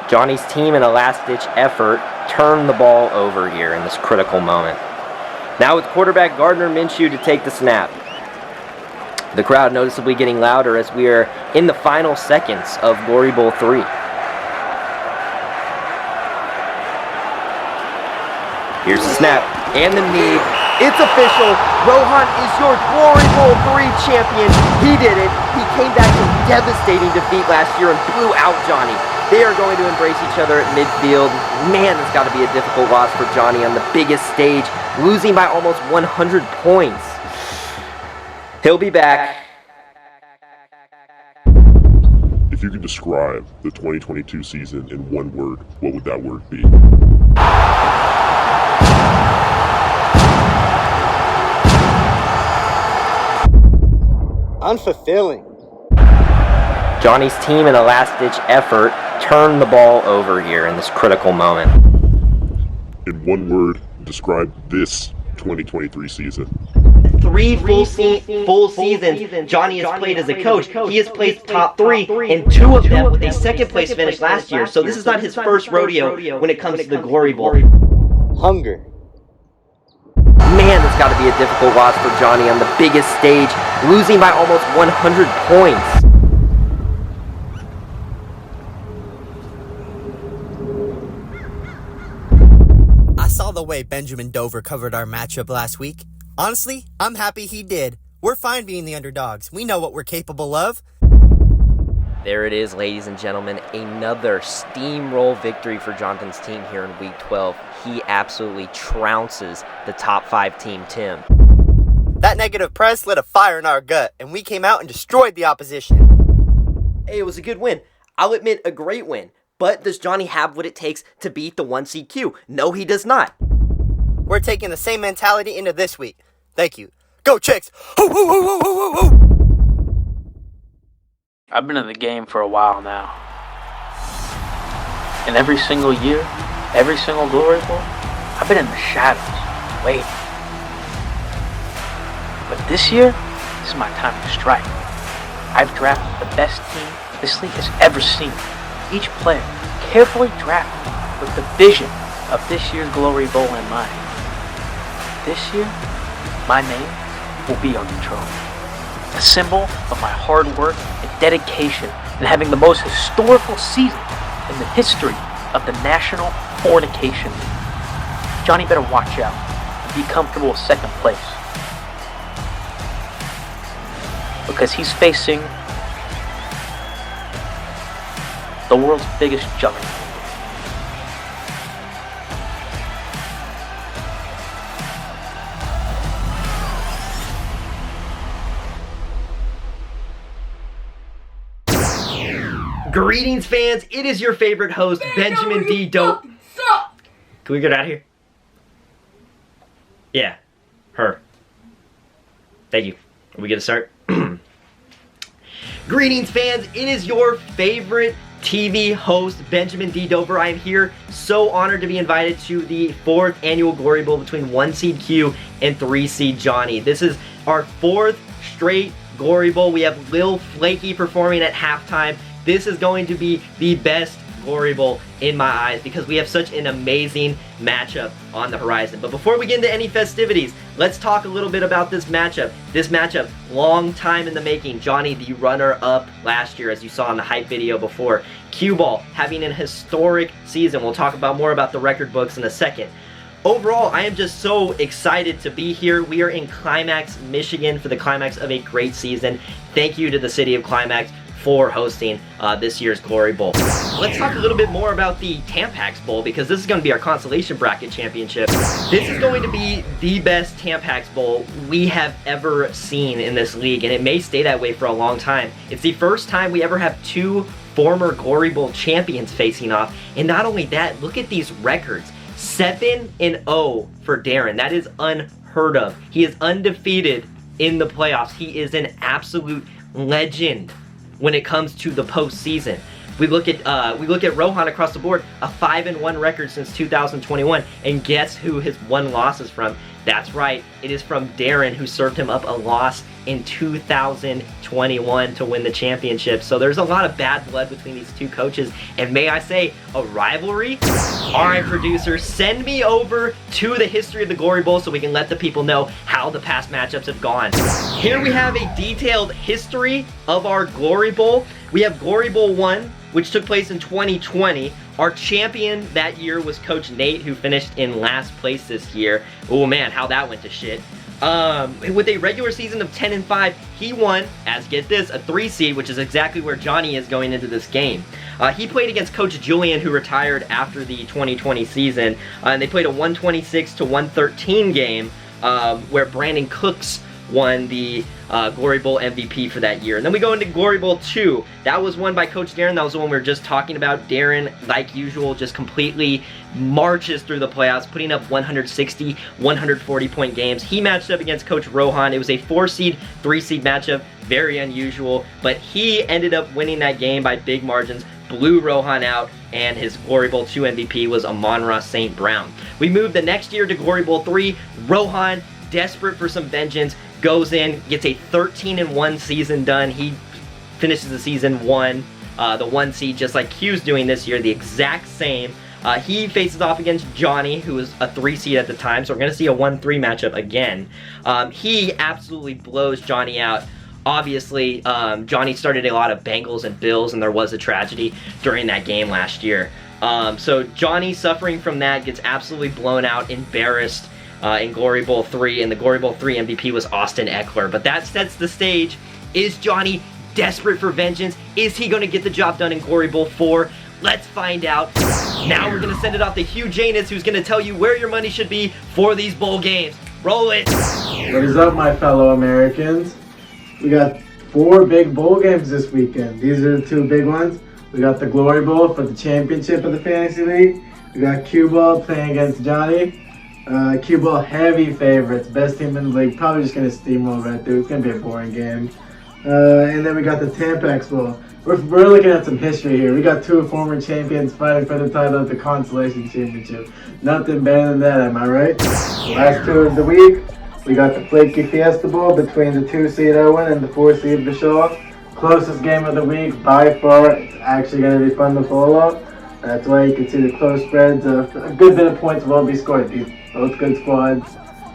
Johnny's team, in a last-ditch effort, turned the ball over here in this critical moment. Now with quarterback Gardner Minshew to take the snap. The crowd noticeably getting louder as we are in the final seconds of Glory Bowl 3. Here's the snap and the knee. It's official. Rohan is your Glory Bowl 3 champion. He did it. He came back from devastating defeat last year and blew out Johnny. They are going to embrace each other at midfield. Man, it's got to be a difficult loss for Johnny on the biggest stage, losing by almost 100 points. He'll be back. If you could describe the 2022 season in one word, what would that word be? Unfulfilling. Johnny's team, in a last-ditch effort, turned the ball over here in this critical moment. In one word, describe this 2023 season. Three full seasons Johnny has played as a coach. He has played top 3, and 2 of them with a second-place finish last year. So this is not his first rodeo when it comes to the Glory Bowl. Hunger. Man, it's got to be a difficult loss for Johnny on the biggest stage, losing by almost 100 points. I saw the way Benjamin Dover covered our matchup last week. Honestly, I'm happy he did. We're fine being the underdogs. We know what we're capable of. There it is, ladies and gentlemen, another steamroll victory for Jonathan's team here in Week 12. He absolutely trounces the top 5 team, Tim. That negative press lit a fire in our gut, and we came out and destroyed the opposition. Hey, it was a good win. I'll admit, a great win. But does Johnny have what it takes to beat the 1 Q? No, he does not. We're taking the same mentality into this week. Thank you. Go Chicks! Hoo, hoo, hoo, hoo, hoo, hoo, hoo. I've been in the game for a while now. And every single year, every single Glory Bowl, I've been in the shadows, waiting. But this year, this is my time to strike. I've drafted the best team this league has ever seen. Each player carefully drafted with the vision of this year's Glory Bowl in mind. This year, my name will be on the trophy. A symbol of my hard work and dedication in having the most historical season in the history of the National Fornication League. Johnny better watch out and be comfortable with second place. Because he's facing the world's biggest juggernaut. Greetings, fans. It is your favorite host, Benjamin D. Dope. Can we get out of here? Yeah, her. Thank you. Are we gonna start? Greetings, fans. It is your favorite TV host, Benjamin D. Dover. I am here, so honored to be invited to the 4th annual Glory Bowl between 1 seed Q and 3 seed Johnny. This is our 4th straight Glory Bowl. We have Lil Flaky performing at halftime. This is going to be the best Glory Bowl in my eyes because we have such an amazing matchup on the horizon. But before we get into any festivities, let's talk a little bit about this matchup. This matchup, long time in the making. Johnny, the runner-up last year, as you saw in the hype video before. Q-Ball having an historic season. We'll talk about more about the record books in a second. Overall, I am just so excited to be here. We are in Climax, Michigan for the climax of a great season. Thank you to the city of Climax for hosting this year's Glory Bowl. Let's talk a little bit more about the Tampax Bowl because this is going to be our consolation bracket championship. This is going to be the best Tampax Bowl we have ever seen in this league, and it may stay that way for a long time. It's the first time we ever have 2 former Glory Bowl champions facing off, and not only that, look at these records. 7-0 for Darren. That is unheard of. He is undefeated in the playoffs. He is an absolute legend when it comes to the postseason. We look at Rohan across the board, a 5-1 record since 2021, and guess who his 1 loss is from? That's right, it is from Darren, who served him up a loss in 2021 to win the championship. So there's a lot of bad blood between these two coaches, and may I say, a rivalry? Alright, producer, send me over to the history of the Glory Bowl so we can let the people know how the past matchups have gone. Here we have a detailed history of our Glory Bowl. We have Glory Bowl 1, which took place in 2020. Our champion that year was Coach Nate, who finished in last place this year. Oh man, how that went to shit. With a regular season of 10-5, he won, as get this, a 3 seed, which is exactly where Johnny is going into this game. He played against Coach Julian, who retired after the 2020 season, and they played a 126-113 game, where Brandon Cooks won the Glory Bowl MVP for that year. And then we go into Glory Bowl 2. That was won by Coach Darren. That was the one we were just talking about. Darren, like usual, just completely marches through the playoffs, putting up 160, 140-point games. He matched up against Coach Rohan. It was a 4-seed, 3-seed matchup. Very unusual. But he ended up winning that game by big margins, blew Rohan out, and his Glory Bowl 2 MVP was Amon-Ra St. Brown. We moved the next year to Glory Bowl 3. Rohan, desperate for some vengeance, goes in, gets a 13-1 season done. He finishes the season 1, the 1 seed, just like Q's doing this year, the exact same. He faces off against Johnny, who was a 3 seed at the time, so we're going to see a 1-3 matchup again. He absolutely blows Johnny out. Obviously, Johnny started a lot of Bengals and Bills, and there was a tragedy during that game last year. So Johnny, suffering from that, gets absolutely blown out, embarrassed, in Glory Bowl 3, and the Glory Bowl 3 MVP was Austin Eckler. But that sets the stage. Is Johnny desperate for vengeance? Is he going to get the job done in Glory Bowl 4? Let's find out. Now we're going to send it off to Hugh Janus, who's going to tell you where your money should be for these bowl games. Roll it. What is up, my fellow Americans? We got 4 big bowl games this weekend. These are the 2 big ones. We got the Glory Bowl for the championship of the Fantasy League. We got Q-Ball playing against Johnny. Q-Ball heavy favorites, best team in the league, probably just going to steamroll right through. It's going to be a boring game. And then we got the Tampax Bowl. We're looking at some history here. We got 2 former champions fighting for the title of the Consolation Championship. Nothing better than that, am I right? Last 2 of the week, we got the Flaky Fiesta Bowl between the 2-seed Owen and the 4-seed Vishal. Closest game of the week by far. It's actually going to be fun to follow. That's why you can see the close spreads. A good bit of points will be scored. Both good squads.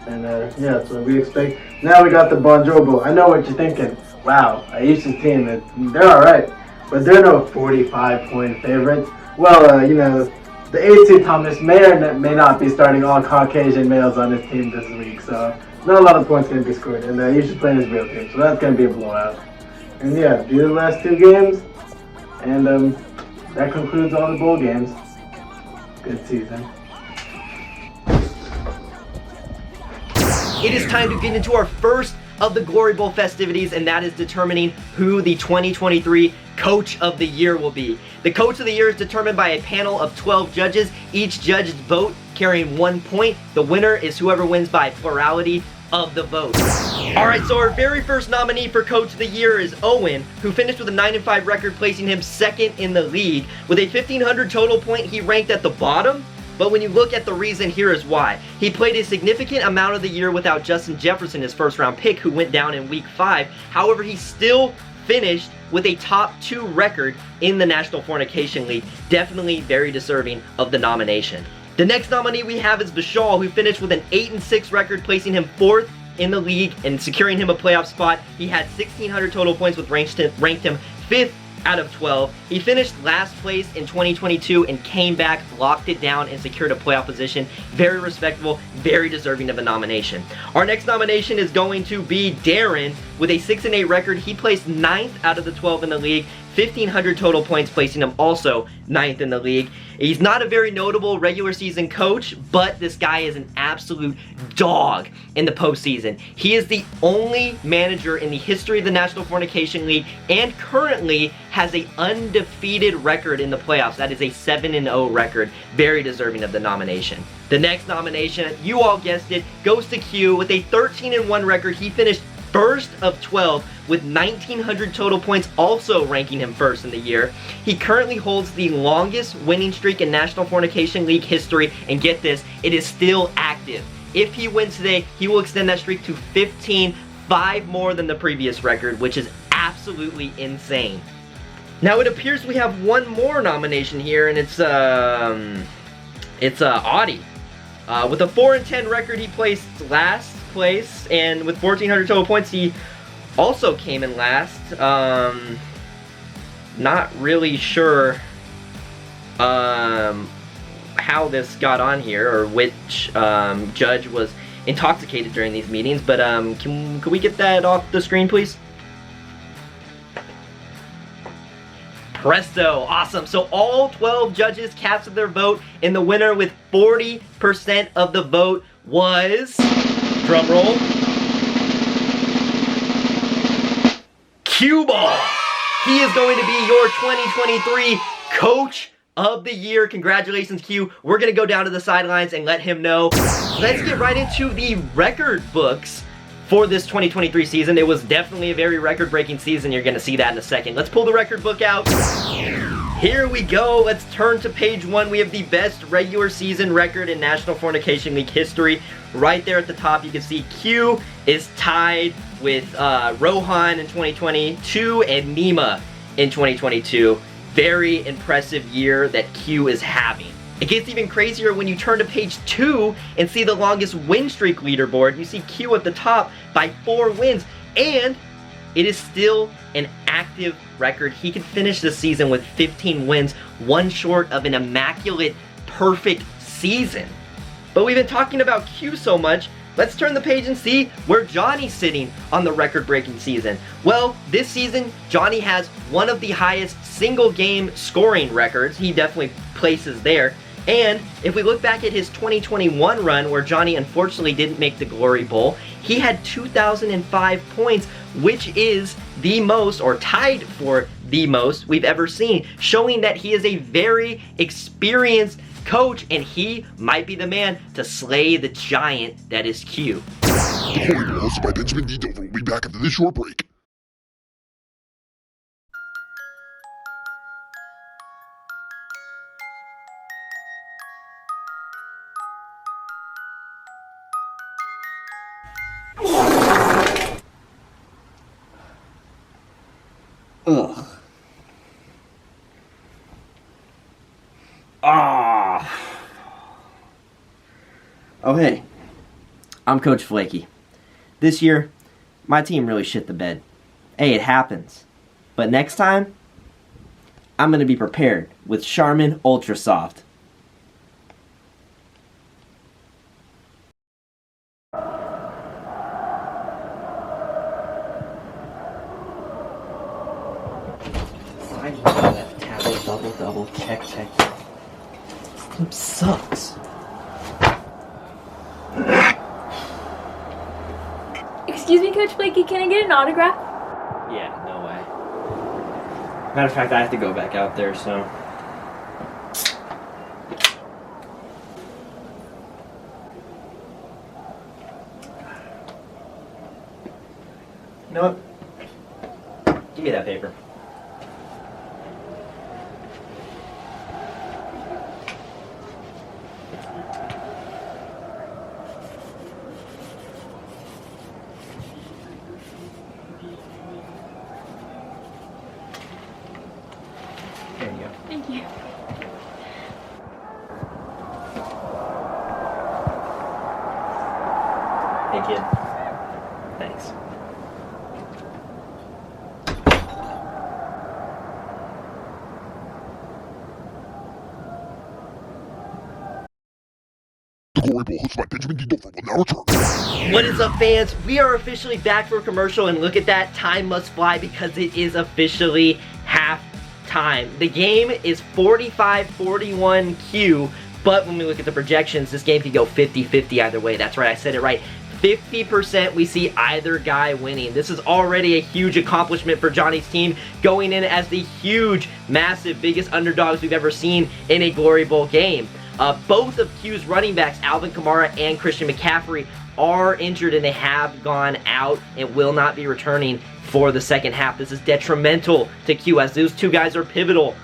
And yeah, that's what we expect. Now we got the Bonjour Bowl. I know what you're thinking. Wow, Aisha's team, they're alright. But they're no 45-point favorites. Well, you know, the 8-seed Thomas may or may not be starting all Caucasian males on his team this week. So not a lot of points going to be scored. And Aisha's playing his real team. So that's going to be a blowout. And yeah, these are the last 2 games. And that concludes all the bowl games. Good season. It is time to get into our first of the Glory Bowl festivities, and that is determining who the 2023 Coach of the Year will be. The Coach of the Year is determined by a panel of 12 judges, each judge's vote carrying 1 point. The winner is whoever wins by plurality of the votes. Alright, so our very first nominee for Coach of the Year is Owen, who finished with a 9-5 record, placing him 2nd in the league. With a 1,500 total point, he ranked at the bottom. But when you look at the reason, here is why. He played a significant amount of the year without Justin Jefferson, his first-round pick, who went down in Week 5. However, he still finished with a top 2 record in the National Fornication League. Definitely very deserving of the nomination. The next nominee we have is Vishal, who finished with an 8-6 record, placing him 4th in the league and securing him a playoff spot. He had 1,600 total points, which ranked him 5th out of 12. He finished last place in 2022 and came back, locked it down, and secured a playoff position. Very respectable, very deserving of a nomination. Our next nomination is going to be Darren. With a 6-8 record, he placed 9th out of the 12 in the league. 1,500 total points, placing him also 9th in the league. He's not a very notable regular season coach, but this guy is an absolute dog in the postseason. He is the only manager in the history of the National Fornication League and currently has an undefeated record in the playoffs. That is a 7-0 record. Very deserving of the nomination. The next nomination, you all guessed it, goes to Q. With a 13-1 record, he finished 1st of 12 with 1,900 total points, also ranking him 1st in the year. He currently holds the longest winning streak in National Fornication League history, and get this, it is still active. If he wins today, he will extend that streak to 15, 5 more than the previous record, which is absolutely insane. Now it appears we have one more nomination here, and it's Audie. With a 4-10 record, he placed last place, and with 1,400 total points, he also came in last. Not really sure how this got on here, or which judge was intoxicated during these meetings, but can we get that off the screen, please? Presto, awesome. So all 12 judges casted their vote, and the winner with 40% of the vote was, drum roll, Cue Ball. He is going to be your 2023 Coach of the Year. Congratulations, Q. We're gonna go down to the sidelines and let him know. Let's get right into the record books for this 2023 season. It was definitely a very record-breaking season. You're gonna see that in a second. Let's pull the record book out. Here we go. Let's turn to page 1. We have the best regular season record in National Fornication League history. Right there at the top, you can see Q is tied with Rohan in 2022 and Nima in 2022. Very impressive year that Q is having. It gets even crazier when you turn to page 2 and see the longest win streak leaderboard. You see Q at the top by 4 wins, and it is still an active record. He could finish the season with 15 wins, one short of an immaculate, perfect season. But we've been talking about Q so much, let's turn the page and see where Johnny's sitting on the record-breaking season. Well, this season, Johnny has one of the highest single-game scoring records. He definitely places there. And if we look back at his 2021 run, where Johnny unfortunately didn't make the Glory Bowl, he had 2,005 points, which is the most, or tied for the most, we've ever seen, showing that he is a very experienced coach, and he might be the man to slay the giant that is Q. The Glory Bowl, hosted by Benjamin D. Dover, will be back after this short break. Ugh. Ah. Oh, hey. I'm Coach Flaky. This year, my team really shit the bed. Hey, it happens. But next time, I'm going to be prepared with Charmin Ultra Soft. Double, check. Clip sucks. Excuse me, Coach Blakey, can I get an autograph? Yeah, no way. Matter of fact, I have to go back out there, so. You know what? Give me that paper. There you go. Thank you. Hey, kid. Thanks. The Glory Bowl, hosted by Benjamin D. Dover, will now return. What is up, fans? We are officially back for a commercial, and look at that, time must fly because it is officially half time. The game is 45-41 Q, but when we look at the projections, this game could go 50-50 either way. That's right, I said it right. 50% we see either guy winning. This is already a huge accomplishment for Johnny's team, going in as the huge, massive, biggest underdogs we've ever seen in a Glory Bowl game. Both of Q's running backs, Alvin Kamara and Christian McCaffrey, are injured and they have gone out and will not be returning for the second half. This is detrimental to Q, as those two guys are pivotal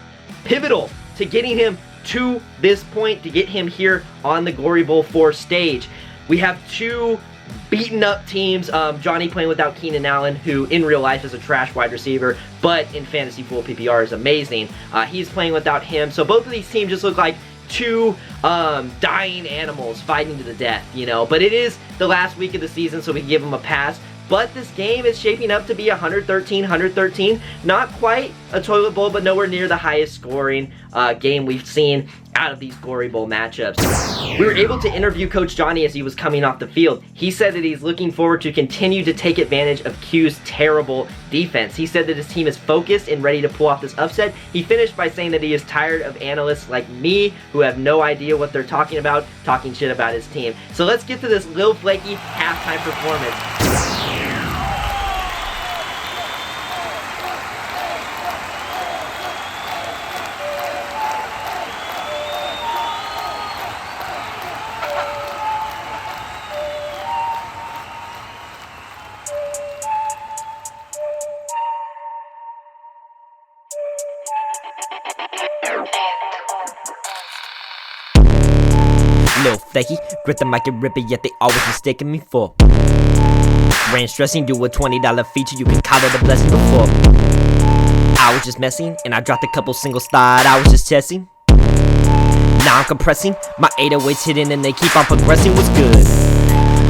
to getting him to this point, to get him here on the Glory Bowl 4 stage. We have two beaten up teams. Johnny playing without Keenan Allen, who in real life is a trash wide receiver, but in fantasy full PPR is amazing. He's playing without him. So both of these teams just look like two dying animals fighting to the death, you know. But it is the last week of the season, so we can give them a pass. But this game is shaping up to be 113-113. Not quite a toilet bowl, but nowhere near the highest scoring game we've seen out of these Glory Bowl matchups. We were able to interview Coach Johnny as he was coming off the field. He said that he's looking forward to continue to take advantage of Q's terrible defense. He said that his team is focused and ready to pull off this upset. He finished by saying that he is tired of analysts like me who have no idea what they're talking about, talking shit about his team. So let's get to this Lil Flaky halftime performance. Lil Flaky, grip the mic and rip it, yet they always mistaken me for Ran stressing, do a $20 feature, you can call it a blessing before. I was just messing, and I dropped a couple singles thought I was just testing. Now I'm compressing, my 808's hitting and they keep on progressing, what's good?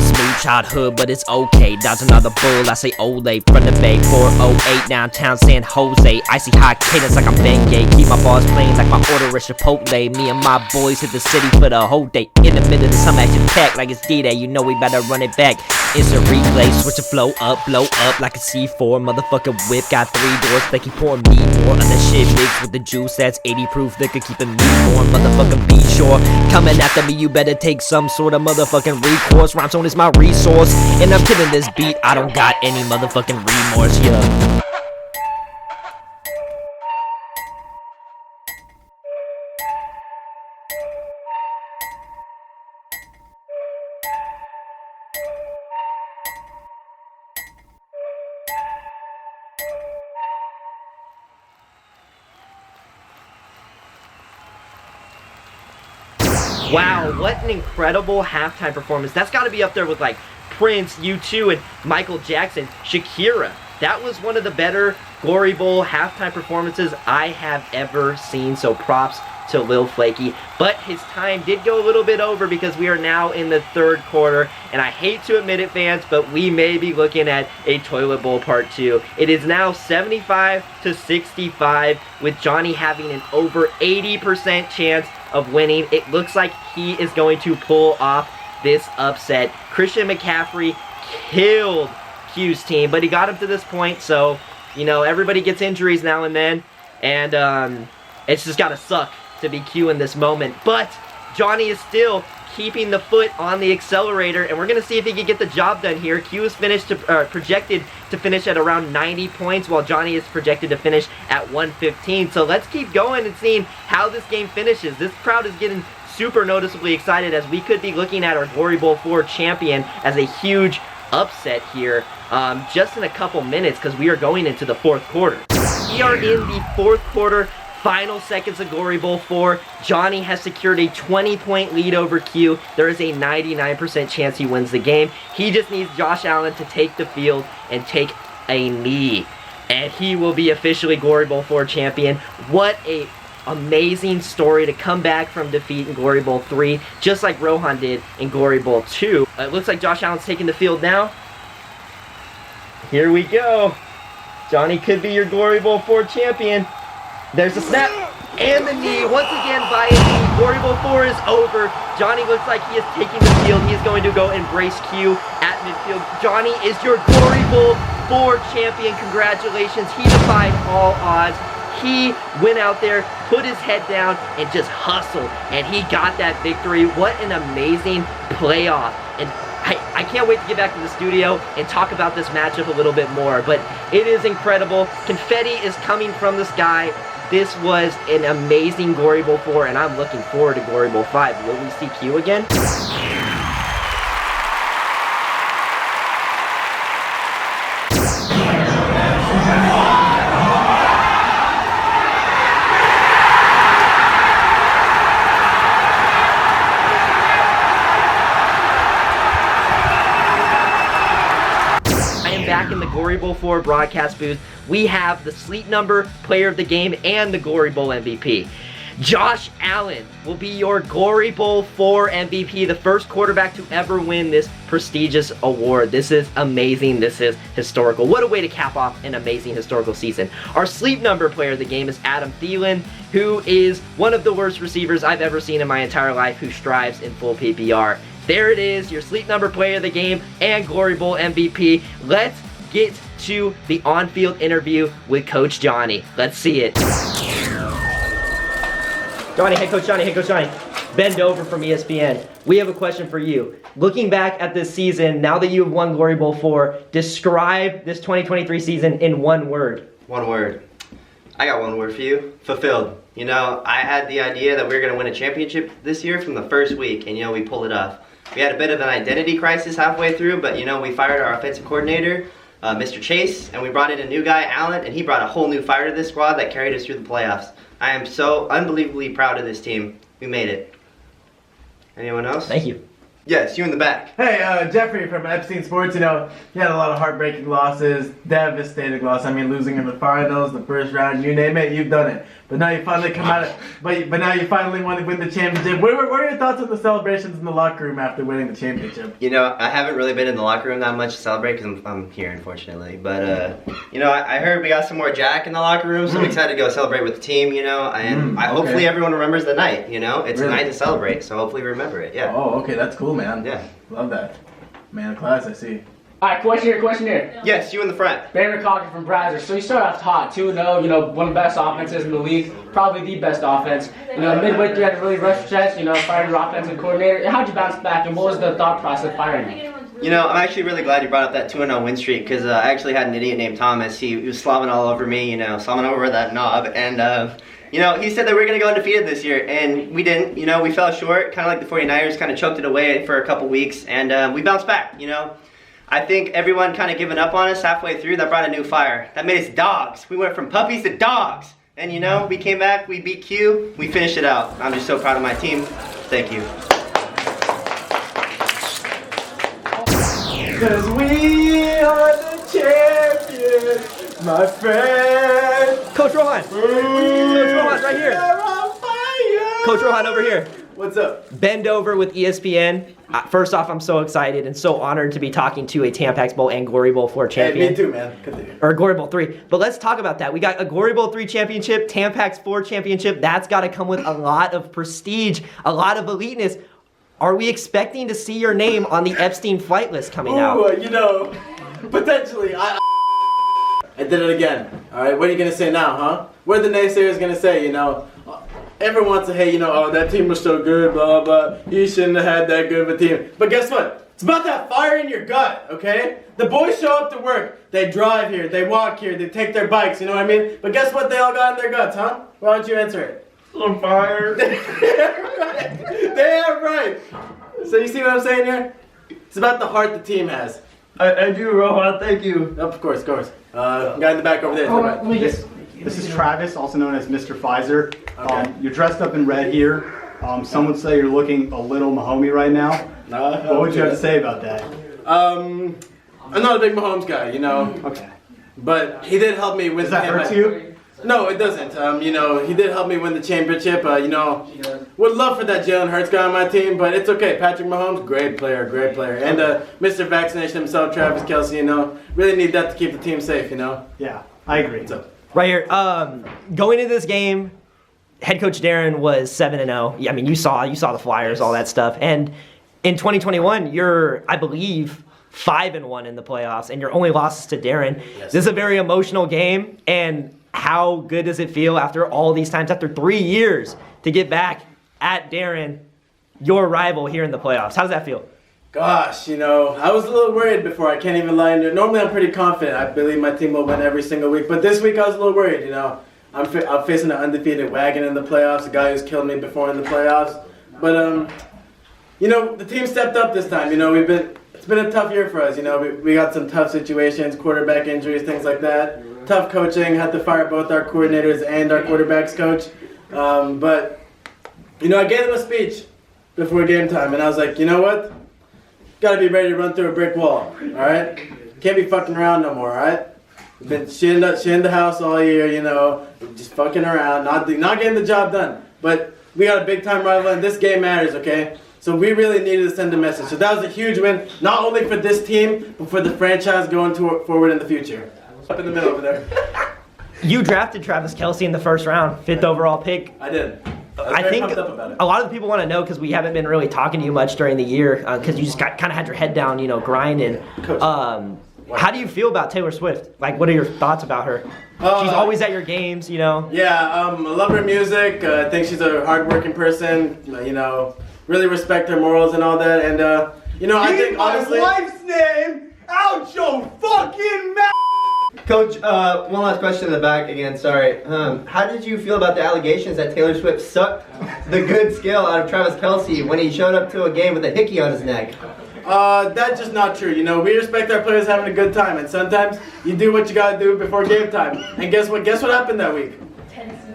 Smooth childhood, but it's okay. Dodge another bull, I say Olay. Front of Bay, 408, downtown San Jose. Icy high cadence like I'm Bengay. Keep my bars playing like my order at Chipotle. Me and my boys hit the city for the whole day. In the middle of some action packed like it's D-Day. You know we better run it back. Instant replay, switch the flow up, blow up like a C4. Motherfucker whip, got 3 doors. Flaky pouring me more of that shit mixed with the juice. That's 80 proof liquor, keeping me warm. Motherfucker be sure. Coming after me, you better take some sort of motherfucking recourse. Rhyme Zone is my resource, and I'm killing this beat. I don't got any motherfucking remorse, yeah. Wow, what an incredible halftime performance. That's got to be up there with like Prince, U2, and Michael Jackson. Shakira. That was one of the better Glory Bowl halftime performances I have ever seen. So props to Lil Flaky. But his time did go a little bit over because we are now in the 3rd quarter. And I hate to admit it, fans, but we may be looking at a Toilet Bowl Part 2. It is now 75-65 with Johnny having an over 80% chance of winning. It looks like he is going to pull off this upset. Christian McCaffrey killed Q's team, but he got him to this point, so, you know, everybody gets injuries now and then, and it's just gotta suck to be Q in this moment. But Johnny is still keeping the foot on the accelerator, and we're gonna see if he can get the job done here. Q is projected to finish at around 90 points, while Johnny is projected to finish at 115. So let's keep going and seeing how this game finishes. This crowd is getting super noticeably excited as we could be looking at our Glory Bowl 4 champion as a huge upset here just in a couple minutes, because we are going into the 4th quarter. We are in the 4th quarter. Final seconds of Glory Bowl 4. Johnny has secured a 20-point lead over Q. There is a 99% chance he wins the game. He just needs Josh Allen to take the field and take a knee, and he will be officially Glory Bowl 4 champion. What a amazing story to come back from defeat in Glory Bowl 3, just like Rohan did in Glory Bowl 2. It looks like Josh Allen's taking the field now. Here we go. Johnny could be your Glory Bowl 4 champion. There's a snap and the knee once again by a knee. Glory Bowl 4 is over. Johnny looks like he is taking the field. He is going to go embrace Q at midfield. Johnny is your Glory Bowl 4 champion. Congratulations. He defied all odds. He went out there, put his head down, and just hustled, and he got that victory. What an amazing playoff. And I can't wait to get back to the studio and talk about this matchup a little bit more, but it is incredible. Confetti is coming from the sky. This was an amazing Glory Bowl 4, and I'm looking forward to Glory Bowl 5. Will we see Q again? Glory Bowl 4 broadcast booth, we have the Sleep Number Player of the Game and the Glory Bowl MVP. Josh Allen will be your Glory Bowl 4 MVP, the first quarterback to ever win this prestigious award. This is amazing. This is historical. What a way to cap off an amazing historical season. Our Sleep Number Player of the Game is Adam Thielen, who is one of the worst receivers I've ever seen in my entire life, who strives in full PPR. There it is, your Sleep Number Player of the Game and Glory Bowl MVP. Let's get to the on-field interview with Coach Johnny. Let's see it. Johnny, Head Coach Johnny, Ben Dover from ESPN. We have a question for you. Looking back at this season, now that you have won Glory Bowl 4, describe this 2023 season in one word. One word. I got one word for you. Fulfilled. You know, I had the idea that we were going to win a championship this year from the first week, and, you know, we pulled it off. We had a bit of an identity crisis halfway through, but, you know, we fired our offensive coordinator, Mr. Chase, and we brought in a new guy, Allen, and he brought a whole new fire to this squad that carried us through the playoffs. I am so unbelievably proud of this team. We made it. Anyone else? Thank you. Yes, you in the back. Hey, Jeffrey from Epstein Sports. You know, you had a lot of heartbreaking losses, devastating loss. I mean, losing in the finals, the first round, you name it, you've done it. But now you finally come out of, but now you finally want to win the championship. What are your thoughts on the celebrations in the locker room after winning the championship? You know, I haven't really been in the locker room that much to celebrate because I'm here, unfortunately. But, you know, I heard we got some more Jack in the locker room, so I'm excited to go celebrate with the team, you know. And hopefully everyone remembers the night, you know. It's a night to celebrate, so hopefully we remember it, yeah. Oh, okay, that's cool, man. Yeah. Love that. Man of class, I see. Alright, question here. Yes, you in the front. Barry Cocker from Brazos. So you start off hot, 2-0, you know, one of the best offenses in the league, probably the best offense. You know, midway through you had to really rush chest, you know, fired your offensive coordinator. How'd you bounce back, and what was the thought process firing you? You know, I'm actually really glad you brought up that 2-0 win streak because I actually had an idiot named Thomas. He was slobbing all over me, you know, slobbing over that knob. And, you know, he said that we were going to go undefeated this year, and we didn't. You know, we fell short, kind of like the 49ers, kind of choked it away for a couple weeks, and we bounced back, you know. I think everyone kind of giving up on us halfway through, that brought a new fire. That made us dogs. We went from puppies to dogs. And, you know, we came back, we beat Q, we finished it out. I'm just so proud of my team. Thank you. Cause we are the champions, my friend. Coach Rohan. Coach Rohan, right here. You're on fire. Coach Rohan, over here. What's up? Ben Dover with ESPN. First off, I'm so excited and so honored to be talking to a Tampax Bowl and Glory Bowl 4 champion. Hey, me too, man. Continue. Or Glory Bowl 3. But let's talk about that. We got a Glory Bowl 3 championship, Tampax 4 championship. That's got to come with a lot of prestige, a lot of eliteness. Are we expecting to see your name on the Epstein flight list coming out? You know, potentially. I did it again. All right, what are you going to say now, huh? What are the naysayers going to say, you know? Everyone wants to, hey, you know, oh, that team was so good, blah, blah. You shouldn't have had that good of a team. But guess what? It's about that fire in your gut, okay? The boys show up to work. They drive here. They walk here. They take their bikes, you know what I mean? But guess what they all got in their guts, huh? Why don't you answer it? On fire. Damn right. So you see what I'm saying here? It's about the heart the team has. I do, Rohan. Thank you. Of course, of course. Guy in the back over there. This is Travis, also known as Mr. Pfizer. Okay. You're dressed up in red here. Some would say you're looking a little Mahomes right now. What would you have to say about that? I'm not a big Mahomes guy, you know. Okay. But he did help me win. Does that hurt you? No, it doesn't. You know, he did help me win the championship. You know, would love for that Jalen Hurts guy on my team, but it's okay. Patrick Mahomes, great player. And Mr. Vaccination himself, Travis Kelce, you know, really need that to keep the team safe, you know. Yeah, I agree. What's up? Right here. Going into this game, head coach Darren was 7-0. I mean, you saw the Flyers, all that stuff. And in 2021, you're, I believe, 5-1 in the playoffs, and your only loss is to Darren. Yes. This is a very emotional game, and how good does it feel after all these times, after 3 years, to get back at Darren, your rival, here in the playoffs? How does that feel? Gosh, you know, I was a little worried before. I can't even lie. Normally, I'm pretty confident. I believe my team will win every single week. But this week, I was a little worried, you know. I'm facing an undefeated wagon in the playoffs, a guy who's killed me before in the playoffs. But, you know, the team stepped up this time. You know, it's been a tough year for us. You know, we got some tough situations, quarterback injuries, things like that. Tough coaching, had to fire both our coordinators and our quarterbacks coach. But, you know, I gave them a speech before game time, and I was like, you know what? Got to be ready to run through a brick wall, all right? can't be fucking around no more, alright? Been shit in the house all year, you know, just fucking around, not getting the job done. But we got a big time rival, and this game matters, okay? So we really needed to send a message. So that was a huge win, not only for this team, but for the franchise going forward in the future. Up in the middle over there. You drafted Travis Kelce in the first round, 5th overall pick. I did. I think a lot of the people want to know, because we haven't been really talking to you much during the year, because you just kind of had your head down, you know, grinding. How do you feel about Taylor Swift? Like, what are your thoughts about her? She's always at your games, you know. Yeah, I love her music. I think she's a hardworking person. You know, really respect her morals and all that. And you know, I think honestly, my wife's name out your fucking mouth. Coach, one last question in the back again, sorry. How did you feel about the allegations that Taylor Swift sucked the good skill out of Travis Kelce when he showed up to a game with a hickey on his neck? That's just not true. You know, we respect our players having a good time, and sometimes you do what you gotta do before game time. And guess what? Guess what happened that week?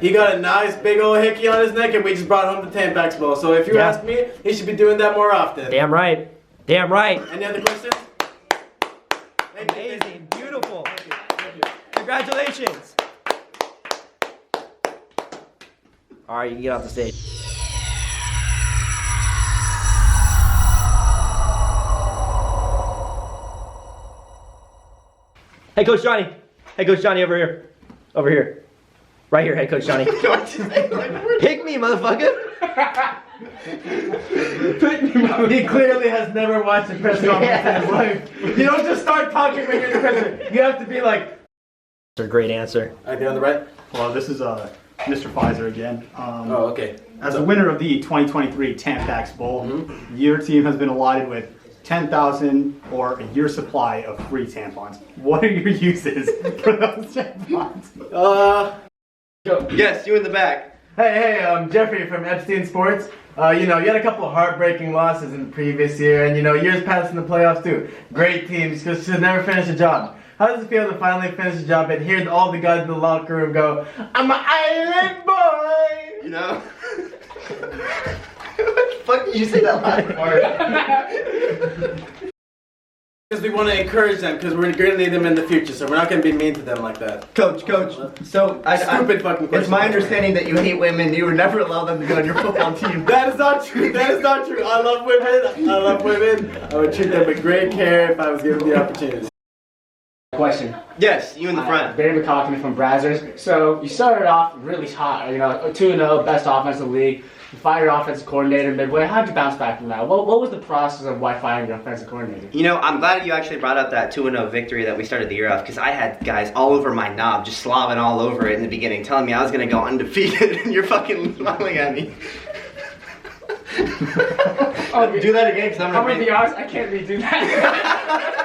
He got a nice big old hickey on his neck, and we just brought home the Tampax Bowl. So if you ask me, he should be doing that more often. Damn right. Damn right. Any other questions? Amazing. Beautiful. Congratulations. All right, you can get off the stage. Hey, Coach Johnny. Hey, Coach Johnny, over here. Over here. Right here, hey, Coach Johnny. Pick me, motherfucker. He clearly has never watched a press conference in his life. You don't just start talking when you're the president. You have to be like... That's a great answer. Right there on the right? Well, this is Mr. Pfizer again. Oh, okay. As a winner of the 2023 Tampax Bowl, your team has been allotted with 10,000 or a year supply of free tampons. What are your uses for those tampons? Yes, you in the back. Hey, I'm Jeffrey from Epstein Sports. You know, you had a couple of heartbreaking losses in the previous year, and you know, years past in the playoffs too. Great teams, because should never finish a job. How does it feel to finally finish a job and hear all the guys in the locker room go, "I'm an island boy"? You know? What the fuck did you say that last part? Because we want to encourage them, because we're going to need them in the future, so we're not going to be mean to them like that. Coach, so Stupid fucking question. It's my understanding that you hate women. You would never allow them to go on your football team. That is not true. That is not true. I love women. I love women. I would treat them with great care if I was given the opportunity. Question. Yes, you in the front. Barry McCockney from Brazzers. So you started off really hot, you know, 2-0, best offense in the league. You fired your offensive coordinator midway. How'd you bounce back from that? What was the process of why firing your offensive coordinator? You know, I'm glad you actually brought up that 2-0 victory that we started the year off, because I had guys all over my knob, just slobbing all over it in the beginning, telling me I was going to go undefeated, and you're fucking smiling at me. Oh, do that again, because I'm gonna be honest, I can't redo that.